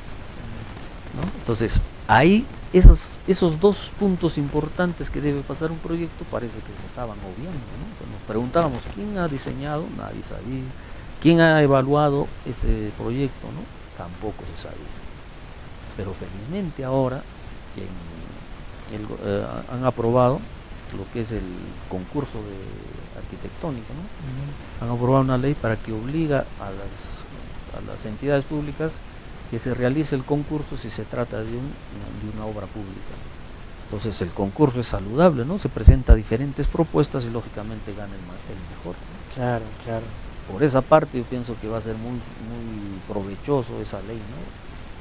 ¿no? Entonces, ahí esos 2 puntos importantes que debe pasar un proyecto parece que se estaban obviando, ¿no? O sea, nos preguntábamos quién ha diseñado, nadie sabía, quién ha evaluado ese proyecto, ¿no? Tampoco se sabía. Pero felizmente ahora han aprobado lo que es el concurso arquitectónico, ¿no? Han aprobado una ley para que obliga a las entidades públicas que se realice el concurso si se trata de una obra pública. Entonces el concurso es saludable, ¿no? Se presenta diferentes propuestas y lógicamente gana el mejor, ¿no? Claro, claro. por esa parte yo pienso que va a ser muy, muy provechoso esa ley, ¿no?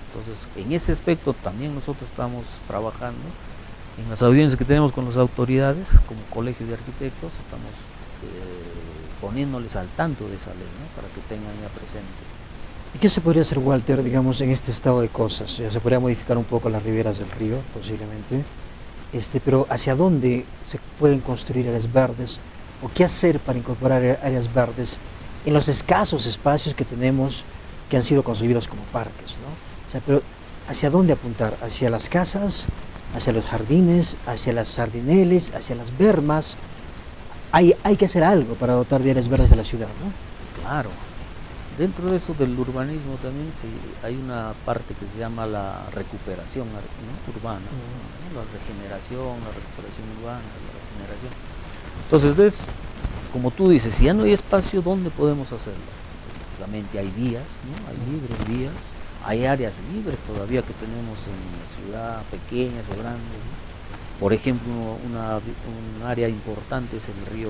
Entonces, en ese aspecto también nosotros estamos trabajando en las audiencias que tenemos con las autoridades, como Colegio de Arquitectos, estamos poniéndoles al tanto de esa ley, ¿no? Para que tengan ya presente. ¿Y qué se podría hacer, Walter, digamos, en este estado de cosas? Ya se podría modificar un poco las riberas del río, posiblemente, pero ¿hacia dónde se pueden construir áreas verdes? ¿O qué hacer para incorporar áreas verdes en los escasos espacios que tenemos que han sido concebidos como parques, ¿no? O sea, pero ¿hacia dónde apuntar? ¿Hacia las casas? ¿Hacia los jardines? ¿Hacia las sardineles? ¿Hacia las bermas? Hay que hacer algo para dotar de áreas verdes de la ciudad, ¿no? Claro. Dentro de eso del urbanismo también hay una parte que se llama la recuperación, ¿no? Urbana, ¿no? La regeneración, la recuperación urbana, la regeneración. Entonces, como tú dices, si ya no hay espacio, ¿dónde podemos hacerlo? Obviamente hay vías, ¿no? Hay libres vías, hay áreas libres todavía que tenemos en la ciudad, pequeñas o grandes, ¿no? Por ejemplo, un área importante es el río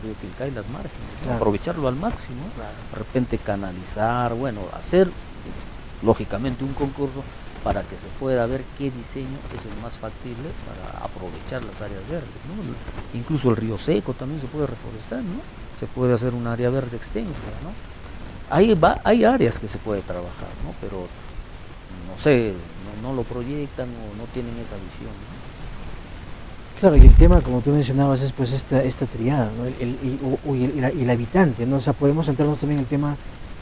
Quilcay, las márgenes, ¿no? Claro. Aprovecharlo al máximo, claro. De repente canalizar, bueno, hacer lógicamente un concurso para que se pueda ver qué diseño es el más factible para aprovechar las áreas verdes, ¿no? Incluso el río seco también se puede reforestar, ¿no? Se puede hacer un área verde extensa, ¿no? Hay áreas que se puede trabajar, ¿no? Pero no sé, no lo proyectan o no tienen esa visión, ¿no? Claro, y el tema, como tú mencionabas, es pues esta triada, ¿no? El habitante, ¿no? O sea, podemos centrarnos también en el tema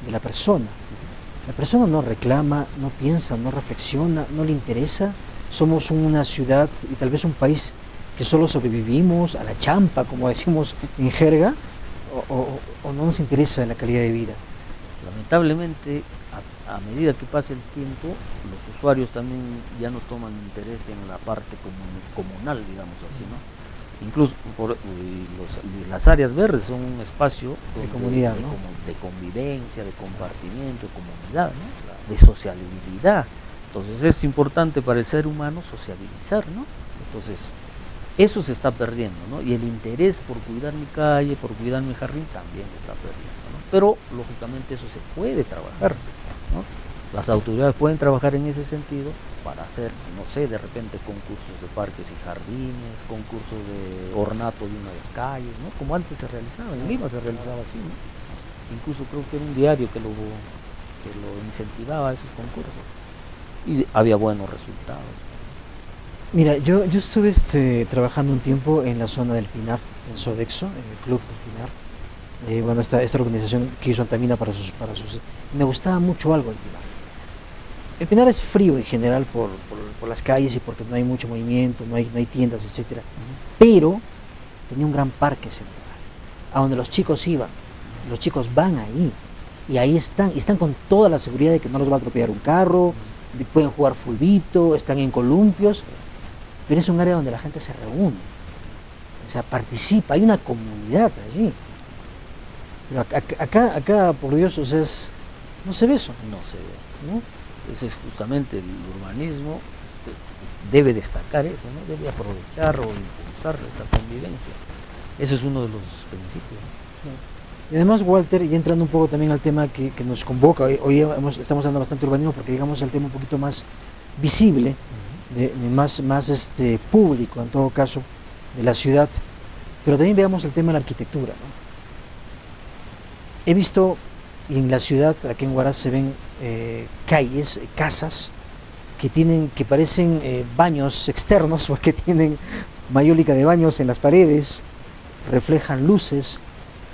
de la persona. La persona no reclama, no piensa, no reflexiona, no le interesa. Somos una ciudad y tal vez un país que solo sobrevivimos a la champa, como decimos en jerga, o no nos interesa la calidad de vida. Lamentablemente, a medida que pasa el tiempo, los usuarios también ya no toman interés en la parte comunal, digamos así, ¿no? Incluso las áreas verdes son un espacio de comunidad, ¿no? De convivencia, de compartimiento, de comunidad, ¿no? De sociabilidad. Entonces es importante para el ser humano sociabilizar, ¿no? Entonces eso se está perdiendo, ¿no? Y el interés por cuidar mi calle, por cuidar mi jardín también se está perdiendo, ¿no? Pero lógicamente eso se puede trabajar, ¿no? Las autoridades pueden trabajar en ese sentido para hacer, no sé, de repente concursos de parques y jardines, concursos de ornato de una de las calles, ¿no? Como antes se realizaba, en Lima se realizaba así, ¿no? Incluso creo que era un diario que lo incentivaba a esos concursos y había buenos resultados. Mira, yo estuve trabajando un tiempo en la zona del Pinar, en Sodexo, en el Club del Pinar. Bueno, esta organización que hizo Antamina para sus... Me gustaba mucho algo del Pinar. El Pinar es frío en general por las calles y porque no hay mucho movimiento, no hay tiendas, etc. Pero tenía un gran parque central, a donde los chicos iban. Los chicos van ahí, y ahí están con toda la seguridad de que no los va a atropellar un carro, pueden jugar fulbito, están en columpios, pero es un área donde la gente se reúne, o sea, participa, hay una comunidad allí. Pero acá por Dios, o sea, no se ve eso. No se ve, ¿no? Ese es justamente el urbanismo, debe destacar eso, ¿no? Debe aprovechar o impulsar esa convivencia. Ese es uno de los principios, ¿no? Y además, Walter, y entrando un poco también al tema que nos convoca, hoy estamos hablando bastante de urbanismo porque digamos el tema un poquito más visible, más público en todo caso, de la ciudad, pero también veamos el tema de la arquitectura, ¿no? He visto, y en la ciudad, aquí en Huaraz se ven calles, casas, que parecen baños externos, porque tienen mayólica de baños en las paredes, reflejan luces.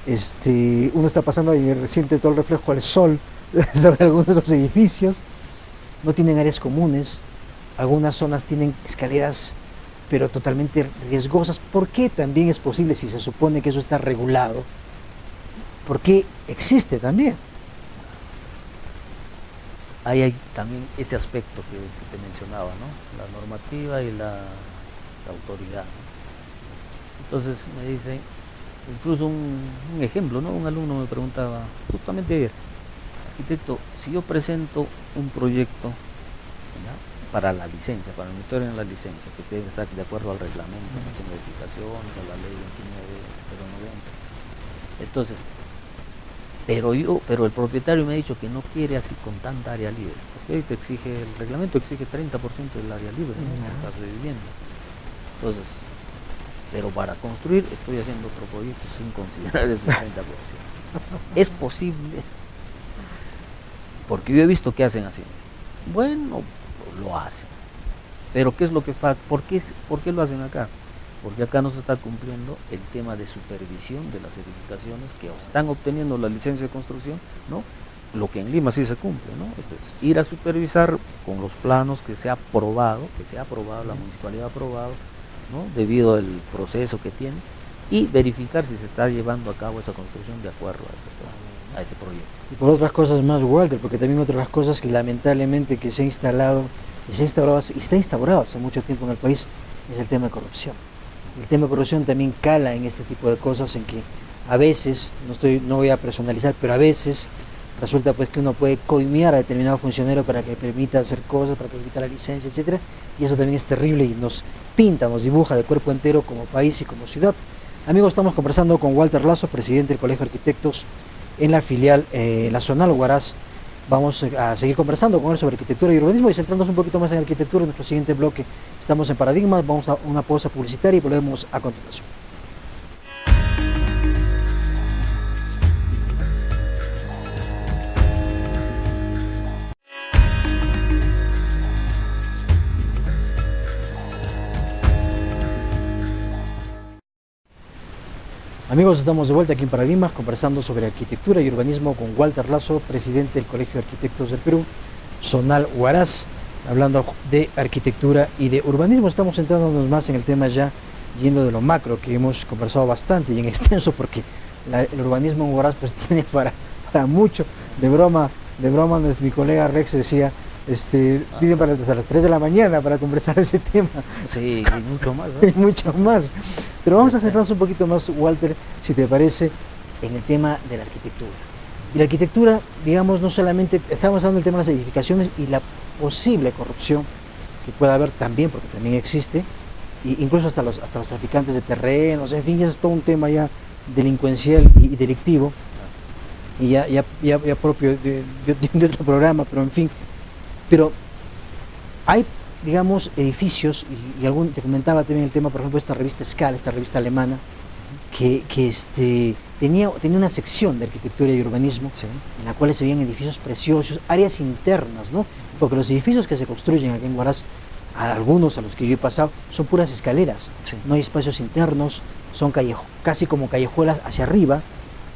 Uno está pasando y resiente todo el reflejo del sol sobre algunos de los edificios. No tienen áreas comunes, algunas zonas tienen escaleras pero totalmente riesgosas. ¿Por qué también es posible si se supone que eso está regulado? ¿Por qué existe también? Ahí hay también ese aspecto que te mencionaba, ¿no? La normativa y la autoridad, ¿no? Entonces me dicen, incluso un ejemplo, ¿no? Un alumno me preguntaba, justamente ayer, arquitecto, si yo presento un proyecto, ¿ya?, para la licencia, para el meter en la licencia, que debe estar de acuerdo al reglamento, sin modificaciones, a la ley 29.090. Entonces, Pero el propietario me ha dicho que no quiere así con tanta área libre, porque hoy te exige, el reglamento exige 30% del área libre, ¿no? En caso de viviendas. Entonces, pero para construir estoy haciendo otro proyecto sin considerar ese 30%. Es posible, porque yo he visto que hacen así. Bueno, lo hacen. Pero ¿qué es lo que pasa? ¿Por qué lo hacen acá? Porque acá no se está cumpliendo el tema de supervisión de las edificaciones que están obteniendo la licencia de construcción, ¿no? Lo que en Lima sí se cumple, ¿no? Es ir a supervisar con los planos que se ha aprobado, la municipalidad ha aprobado, ¿no? Debido al proceso que tiene, y verificar si se está llevando a cabo esa construcción de acuerdo a ese proyecto. Y por otras cosas más, Walter, porque también otras cosas que lamentablemente que se ha instalado y está instaurado hace mucho tiempo en el país es el tema de corrupción. El tema de corrupción también cala en este tipo de cosas, en que a veces, no voy a personalizar, pero a veces resulta pues que uno puede coimear a determinado funcionario para que permita hacer cosas, para que permita la licencia, etcétera, y eso también es terrible y nos pinta, nos dibuja de cuerpo entero como país y como ciudad. Amigos, estamos conversando con Walter Lazo, presidente del Colegio de Arquitectos en la filial, la Zonal Huaraz. Vamos a seguir conversando con él sobre arquitectura y urbanismo y centrándonos un poquito más en arquitectura. En nuestro siguiente bloque estamos en Paradigmas, vamos a una pausa publicitaria y volvemos a continuación. Amigos, estamos de vuelta aquí en Paradigmas conversando sobre arquitectura y urbanismo con Walter Lazo, presidente del Colegio de Arquitectos del Perú, Zonal Huaraz, hablando de arquitectura y de urbanismo. Estamos centrándonos más en el tema ya yendo de lo macro, que hemos conversado bastante y en extenso, porque el urbanismo en Huaraz pues tiene para mucho. De broma, mi colega Rex decía, dicen para hasta las 3 de la mañana para conversar ese tema. Sí, y mucho más, ¿no? Y mucho más. Pero vamos a centrarnos un poquito más, Walter, si te parece, en el tema de la arquitectura. Y la arquitectura, digamos, no solamente, estamos hablando del tema de las edificaciones y la posible corrupción que pueda haber también, porque también existe, e incluso hasta los traficantes de terrenos, en fin, ya es todo un tema ya delincuencial y delictivo, y ya propio de otro programa, pero en fin. Pero hay, digamos, edificios, y te comentaba también el tema, por ejemplo, esta revista Scala, esta revista alemana, que tenía una sección de arquitectura y urbanismo, sí, en la cual se veían edificios preciosos, áreas internas, ¿no? Porque los edificios que se construyen aquí en Huaraz, algunos a los que yo he pasado, son puras escaleras, sí, no hay espacios internos, son casi como callejuelas hacia arriba,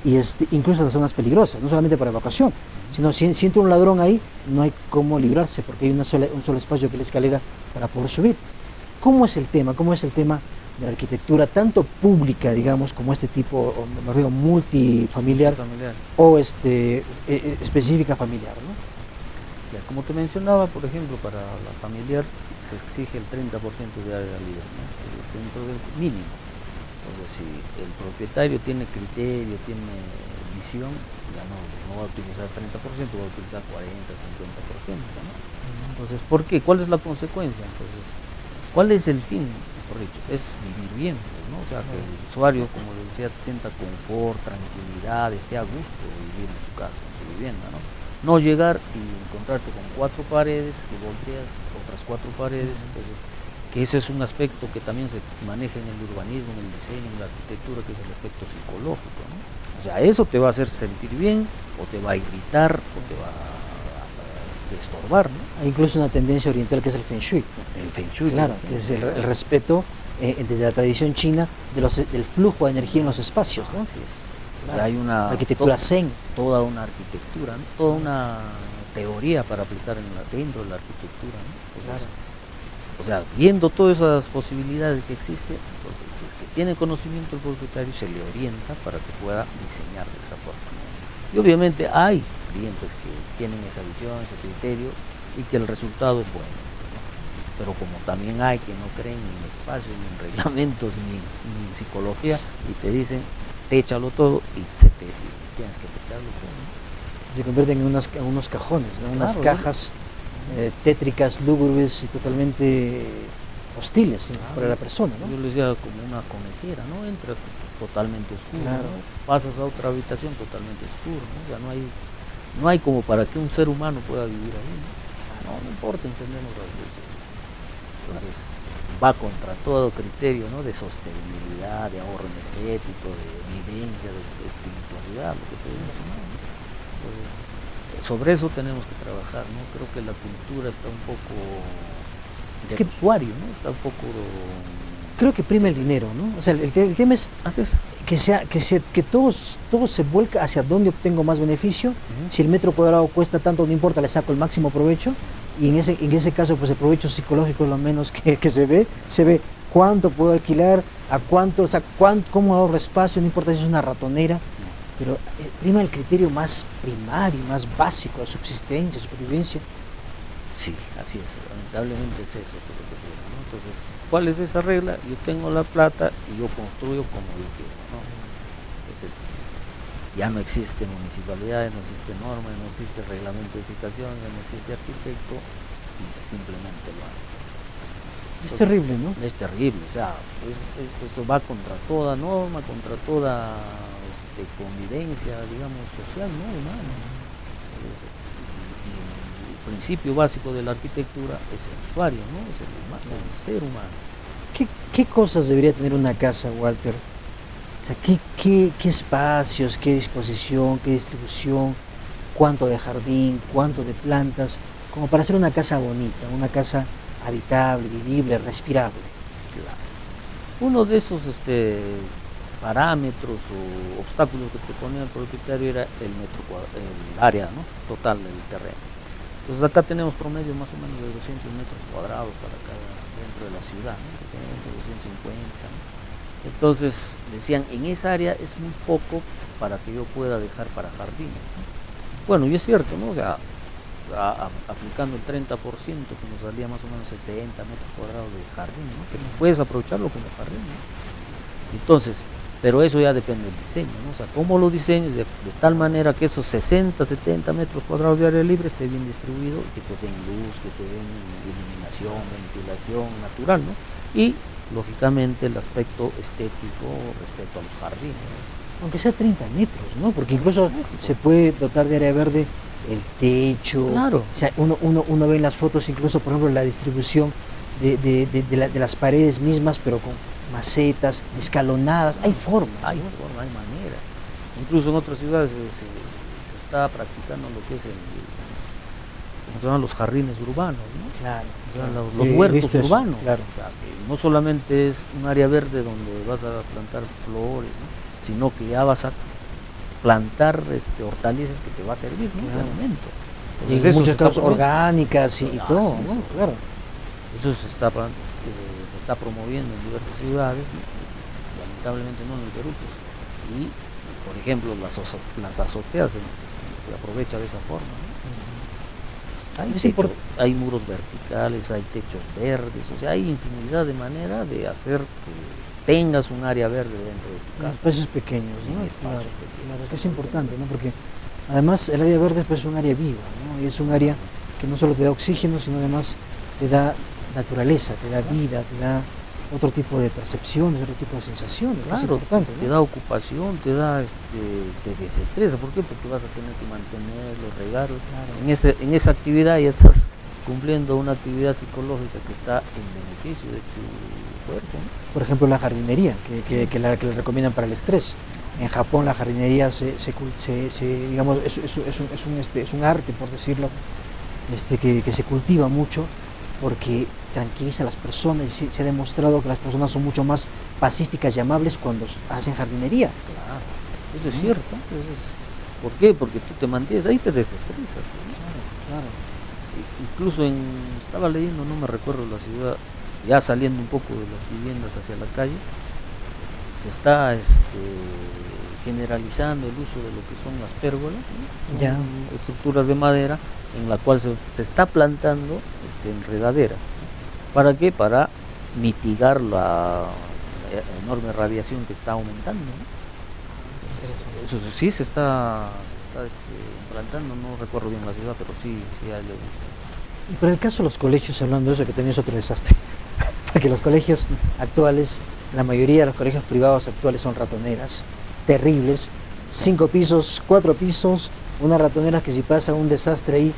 y incluso las zonas peligrosas, no solamente para evacuación, sino si entra un ladrón ahí, no hay cómo librarse, porque hay un solo espacio que es la escalera para poder subir. ¿Cómo es el tema? ¿Cómo es el tema de la arquitectura, tanto pública, digamos, como este tipo, o me refiero multifamiliar, o específica familiar, ¿no? Ya, como te mencionaba, por ejemplo, para la familiar se exige el 30% de área libre, ¿no? Dentro del mínimo. Entonces, si el propietario tiene criterio, tiene visión, ya no va a utilizar 30%, va a utilizar 40, 50%, ¿no? Entonces, ¿por qué? ¿Cuál es la consecuencia? Entonces, ¿cuál es el fin? Por dicho, es vivir bien, ¿no? O sea, que el usuario, como les decía, sienta confort, tranquilidad, esté a gusto de vivir en su casa, en su vivienda, ¿no? No llegar y encontrarte con 4 paredes, que volteas otras 4 paredes, entonces, que ese es un aspecto que también se maneja en el urbanismo, en el diseño, en la arquitectura, que es el aspecto psicológico, ¿no? O sea, eso te va a hacer sentir bien, o te va a irritar, o te va a estorbar, ¿no? Hay incluso una tendencia oriental que es el Feng Shui. El Feng Shui, claro, que es el respeto desde la tradición china del flujo de energía en los espacios, ¿no? Así es. Claro. Hay una arquitectura zen. Toda una arquitectura, ¿no? Toda una teoría para aplicar dentro de la arquitectura, ¿no? Entonces, claro. O sea, viendo todas esas posibilidades que existen, entonces el que tiene conocimiento el propietario se le orienta para que pueda diseñar de esa forma, ¿no? Y obviamente hay clientes que tienen esa visión, ese criterio, y que el resultado es bueno, ¿no? Pero como también hay que no creen ni en espacios, ni en reglamentos, ni en psicología, y te dicen, téchalo todo, y tienes que techarlo todo, ¿no? Se convierten en unos cajones, ¿no? Unas cajas tétricas, lúgubres y totalmente hostiles para la Claro, persona, ¿no? yo les decía como una conejera, ¿no? Entras totalmente oscuro, Claro. ¿no? Pasas a otra habitación totalmente oscuro, ¿no? O sea, no hay como para que un ser humano pueda vivir ahí, ¿no? No importa, encendemos las luces. Entonces, va contra todo criterio, ¿no? De sostenibilidad, de ahorro energético, de vivencia, de espiritualidad, lo que te digo, ¿no? Entonces, sobre eso tenemos que trabajar, ¿no? Creo que la cultura está un poco Es del que usuario, ¿no? Está un poco creo que prima el dinero, ¿no? O sea, el tema es así es. que todo se vuelca hacia dónde obtengo más beneficio. Si el metro cuadrado cuesta tanto, no importa, le saco el máximo provecho. Y en ese caso, pues el provecho psicológico es lo menos que se ve cuánto puedo alquilar, a cuánto, o sea, cómo ahorro espacio, no importa si es una ratonera, pero prima el criterio más primario, más básico, de subsistencia, supervivencia. Sí, así es, lamentablemente es eso lo que digo, ¿no? Entonces, ¿cuál es esa regla? Yo tengo la plata y yo construyo como yo quiero, ¿no? Entonces, ya no existe municipalidad, no existe norma, no existe reglamento de edificación, ya no existe arquitecto, y simplemente lo hace. Es terrible, ¿no? Es terrible, o sea, eso va contra toda norma, contra toda convivencia, digamos, social, ¿no? Humana. Entonces, y el principio básico de la arquitectura es el usuario, ¿no? Es el humano, el ser humano. ¿Qué cosas debería tener una casa, Walter? O sea, qué espacios, qué disposición, qué distribución, cuánto de jardín, cuánto de plantas, como para hacer una casa bonita, una casa habitable, vivible, respirable? Claro. Uno de esos parámetros o obstáculos que te ponía el propietario era el área, ¿no? Total del terreno. Entonces acá tenemos promedio más o menos de 200 metros cuadrados para cada dentro de la ciudad, ¿no? 250, ¿no? Entonces decían, en esa área es muy poco para que yo pueda dejar para jardines, ¿no? Bueno, y es cierto, ¿no? O sea, aplicando el 30%, que nos salía más o menos 60 metros cuadrados de jardín, ¿no? Que puedes aprovecharlo como jardín, ¿no? Entonces, pero eso ya depende del diseño, ¿no? O sea, cómo lo diseñes de tal manera que esos 60, 70 metros cuadrados de área libre esté bien distribuido, que te den luz, que te den iluminación, ventilación natural, ¿no? Y, lógicamente, el aspecto estético respecto a los jardines, ¿no? Aunque sea 30 metros, ¿no? Porque incluso se puede dotar de área verde el techo. Claro. O sea, uno ve en las fotos incluso, por ejemplo, la distribución de las paredes mismas, pero con macetas, escalonadas. Hay forma. Hay forma, hay manera. Incluso en otras ciudades se está practicando lo que es ¿cómo se llaman? Los jardines urbanos, ¿no? Claro. O sea, los Sí, he huertos visto eso, urbanos. claro. O sea, que no solamente es un área verde donde vas a plantar flores, ¿no? Sino que ya vas a plantar hortalizas que te va a servir, ¿no? Claro. En momento. Y Entonces, en eso muchos se está casos promoviendo. orgánicas y todo, sí, ¿no? sí. Claro. Eso se está promoviendo en diversas ciudades, ¿no? Lamentablemente no en el Perú, pues. Y, por ejemplo, las azoteas se aprovecha de esa forma, ¿no? Hay muros verticales, hay techos verdes, o sea, hay infinidad de maneras de hacer que tengas un área verde dentro de tu En casa. espacios pequeños, ¿no? En espacios Claro, pequeños. claro, que es importante, ¿no? Porque además el área verde pues, es un área viva, ¿no? Y es un área que no solo te da oxígeno, sino además te da naturaleza, te da vida, te da otro tipo de percepciones, otro tipo de sensaciones. Es Claro, importante, te ¿no? da ocupación, te desestresa. ¿Por qué? Porque vas a tener que mantenerlo, regarlo. Claro. En esa actividad ya estás cumpliendo una actividad psicológica que está en beneficio de tu cuerpo, ¿no? Por ejemplo, la jardinería, que la recomiendan para el estrés. En Japón la jardinería digamos, es un arte, por decirlo, que se cultiva mucho porque tranquiliza a las personas y se ha demostrado que las personas son mucho más pacíficas y amables cuando hacen jardinería. Claro, eso es cierto. Entonces, ¿por qué? Porque tú te mantienes ahí, te desestresas, ¿no? Claro. Incluso estaba leyendo, no me recuerdo la ciudad, ya saliendo un poco de las viviendas hacia la calle, se está generalizando el uso de lo que son las pérgolas, ¿no? Ya. Estructuras de madera en la cual se está plantando enredaderas, ¿no? ¿Para qué? Para mitigar la enorme radiación que está aumentando, ¿no? Eso sí se está implantando, no recuerdo bien la ciudad, pero sí hay. Y para el caso de los colegios, hablando de eso, que también es otro desastre. porque los colegios actuales, la mayoría de los colegios privados actuales son ratoneras, terribles, 5 pisos, 4 pisos, unas ratoneras que si pasa un desastre ahí,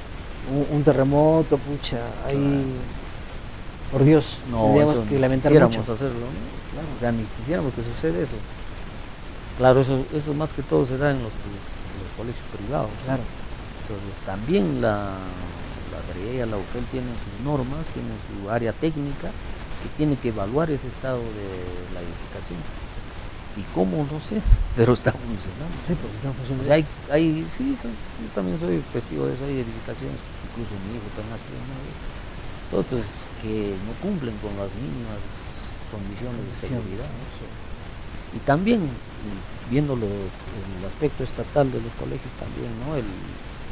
un terremoto, pucha, ahí, por Dios, No, tendríamos eso que ni lamentar quisiéramos mucho. hacerlo, ¿no? Claro, o sea, ni quisiéramos que suceda eso. Claro, eso más que todo se da en los colegios privados, ¿no? Claro. Entonces también la DREA, la UFEL tienen sus normas, tienen su área técnica que tiene que evaluar ese estado de la edificación. Y cómo, no sé, pero está funcionando. Sí, pues están O funcionando. sea, sí, yo también soy testigo de eso, hay edificaciones, incluso mi hijo también ha sido, ¿no? Entonces, que no cumplen con las mínimas condiciones de seguridad, ¿no? Sí. Y también, viéndolo el aspecto estatal de los colegios también, ¿no?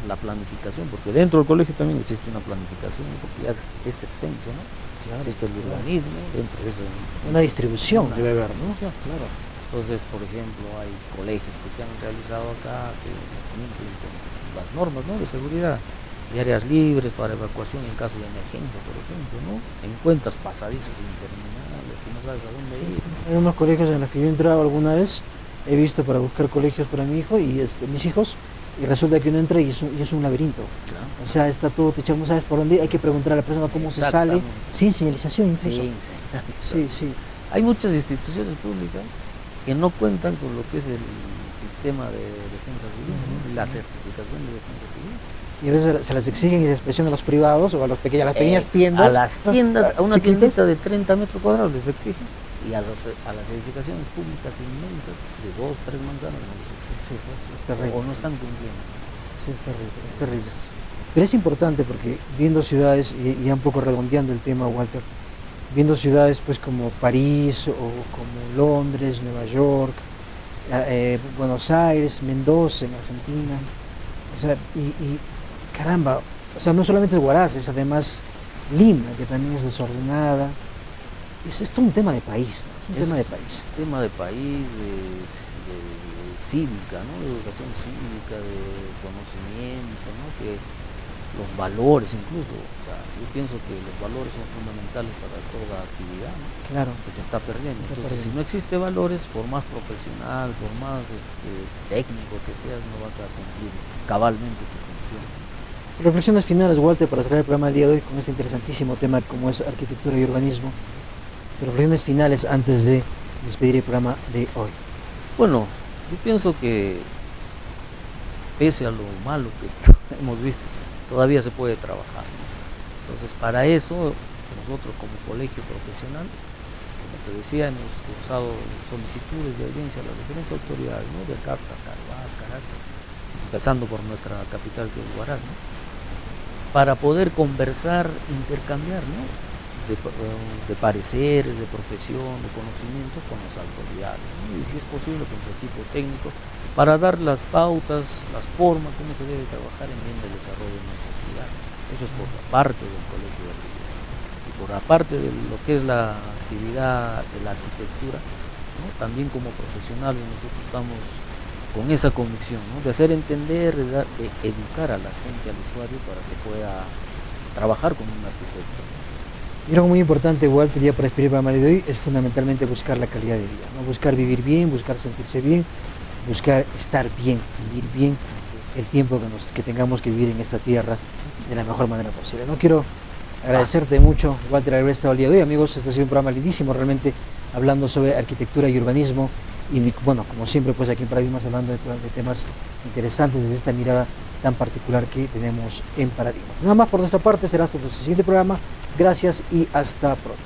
La planificación, porque dentro del colegio también existe una planificación, porque ya es extenso, ¿no? Claro, existe el urbanismo, dentro de eso una distribución debe haber, ¿no? claro. Entonces, por ejemplo, hay colegios que se han realizado acá que cumplen con las normas, ¿no?, de seguridad, de áreas libres para evacuación en caso de emergencia, por ejemplo, ¿no? Encuentras pasadizos interminables que no sabes a dónde ir. Sí. Hay unos colegios en los que yo he entrado alguna vez, he visto para buscar colegios para mi hijo y mis hijos, y resulta que uno entra y es un laberinto. Claro. O sea, está todo techado, no sabes por dónde ir, hay que preguntar a la persona cómo se sale, sin señalización incluso. Sí. Hay muchas instituciones públicas que no cuentan con lo que es el sistema de defensa civil, ¿no? La certificación de defensa civil. Y a veces se las exigen y se expresionan a los privados o a las pequeñas tiendas. A las tiendas, a una chiquitas. tiendita de 30 metros cuadrados les exigen, y a las edificaciones públicas inmensas de 2, 3 manzanas no les exigen. Sí, pues, es terrible. O no están cumpliendo. Sí, es terrible. Pero es importante porque viendo ciudades, y ya un poco redondeando el tema, Walter, viendo ciudades pues como París o como Londres, Nueva York, Buenos Aires, Mendoza en Argentina, o sea, y caramba, o sea, no solamente es Huaraz, es además Lima, que también es desordenada. Es todo un tema de país, ¿no? Es un tema de país. Tema de país, de cívica, ¿no? De educación cívica, de conocimiento, ¿no? Que los valores incluso, o sea, yo pienso que los valores son fundamentales para toda actividad, ¿no? Claro. Que se está perdiendo. Entonces, si no existe valores, por más profesional, por más técnico que seas, no vas a cumplir cabalmente tu función. Reflexiones finales, Walter, para cerrar el programa del día de hoy con este interesantísimo tema como es arquitectura y urbanismo. Reflexiones finales antes de despedir el programa de hoy. Bueno, yo pienso que pese a lo malo que hemos visto, todavía se puede trabajar, ¿no? Entonces, para eso, nosotros como colegio profesional, como te decía, hemos cursado solicitudes de audiencia a las diferentes autoridades, ¿no? De acá hasta Caracas, empezando por nuestra capital, que es Huaraz, ¿no? Para poder conversar, intercambiar, ¿no? De pareceres, de profesión, de conocimiento con las autoridades, ¿no? Y si es posible con su equipo técnico, para dar las pautas, las formas, cómo se debe trabajar en bien del desarrollo de nuestra ciudad. Eso es por la parte del colegio de arquitectura. Y por la parte de lo que es la actividad de la arquitectura, ¿no? También como profesionales nosotros estamos con esa convicción, ¿no? De hacer entender, de educar a la gente, al usuario, para que pueda trabajar con un arquitecto. Y algo muy importante, Walter, ya para despedir el programa de hoy, es fundamentalmente buscar la calidad de vida, ¿no? Buscar vivir bien, buscar sentirse bien, buscar estar bien, vivir bien el tiempo que tengamos que vivir en esta tierra de la mejor manera posible. No quiero agradecerte mucho, Walter, haber estado el día de hoy. Amigos, este ha sido un programa lindísimo, realmente hablando sobre arquitectura y urbanismo. Y bueno, como siempre, pues aquí en Paradigmas hablando de temas interesantes desde esta mirada tan particular que tenemos en Paradigmas. Nada más por nuestra parte, será hasta el siguiente programa. Gracias y hasta pronto.